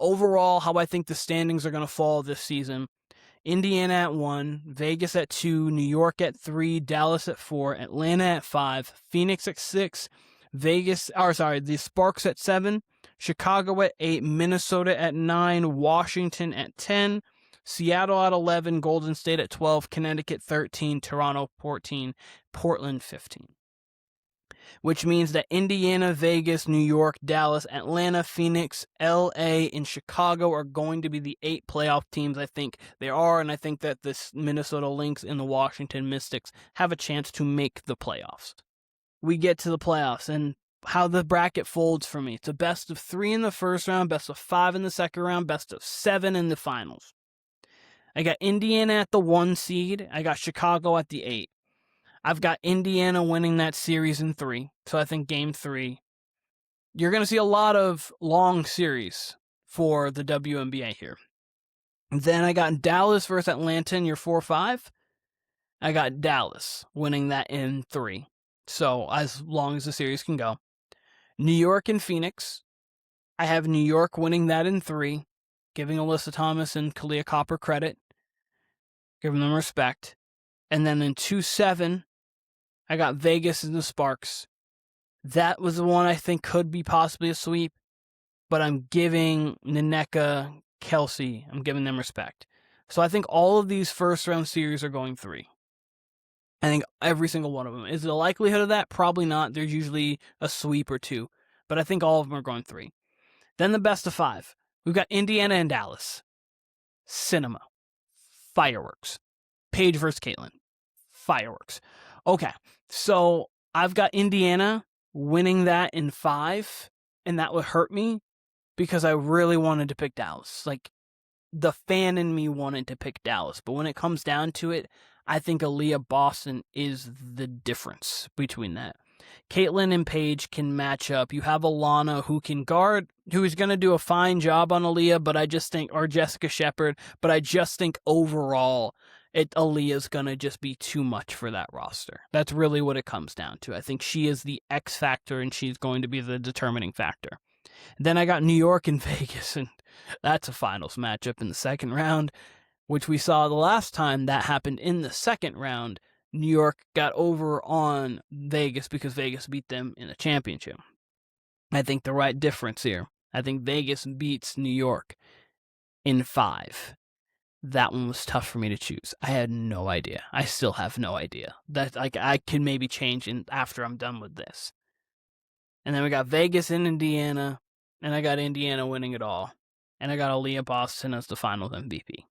overall, how I think the standings are going to fall this season. Indiana at 1, Vegas at 2, New York at 3, Dallas at 4, Atlanta at 5, Phoenix at 6, the Sparks at 7, Chicago at 8, Minnesota at 9, Washington at 10, Seattle at 11, Golden State at 12, Connecticut 13, Toronto 14, Portland 15. Which means that Indiana, Vegas, New York, Dallas, Atlanta, Phoenix, LA, and Chicago are going to be the 8 playoff teams I think they are, and I think that the Minnesota Lynx and the Washington Mystics have a chance to make the playoffs. We get to the playoffs, and how the bracket folds for me. It's a best of 3 in the first round, best of 5 in the second round, best of 7 in the finals. I got Indiana at the 1 seed. I got Chicago at the 8. I've got Indiana winning that series in 3, so I think game 3. You're going to see a lot of long series for the WNBA here. Then I got Dallas versus Atlanta in your 4-5. I got Dallas winning that in 3, so as long as the series can go. New York and Phoenix. I have New York winning that in 3, giving Alyssa Thomas and Kalia Copper credit, giving them respect. And then in 2-7, I got Vegas and the Sparks. That was the one I think could be possibly a sweep, but I'm giving Nneka, Kelsey, I'm giving them respect. So I think all of these first-round series are going 3. I think every single one of them. Is the likelihood of that? Probably not. There's usually a sweep or 2, but I think all of them are going 3. Then the best of 5. We've got Indiana and Dallas. Cinema. Fireworks. Paige versus Caitlin. Fireworks. Okay, so I've got Indiana winning that in 5, and that would hurt me because I really wanted to pick Dallas. Like, the fan in me wanted to pick Dallas, but when it comes down to it, I think Aaliyah Boston is the difference between that. Caitlin and Paige can match up. You have Alana who can guard, who is going to do a fine job on Aaliyah, but I just think, or Jessica Shepard, but I just think overall, Aaliyah's going to just be too much for that roster. That's really what it comes down to. I think she is the X factor, and she's going to be the determining factor. Then I got New York and Vegas, and that's a finals matchup in the second round, which we saw the last time that happened in the second round. New York got over on Vegas because Vegas beat them in the championship. I think the right difference here. I think Vegas beats New York in 5. That one was tough for me to choose. I had no idea. I still have no idea. That I can maybe change after I'm done with this. And then we got Vegas and Indiana, and I got Indiana winning it all. And I got Aaliyah Boston as the finals MVP.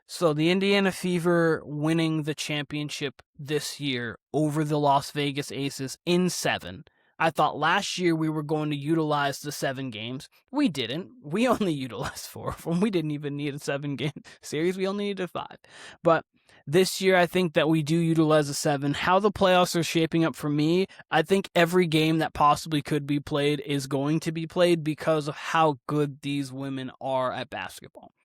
So the Indiana Fever winning the championship this year over the Las Vegas Aces in 7. I thought last year we were going to utilize the 7 games. We didn't. We only utilized 4 of them. We didn't even need a 7-game series. We only needed 5. But this year, I think that we do utilize a 7. How the playoffs are shaping up for me, I think every game that possibly could be played is going to be played because of how good these women are at basketball.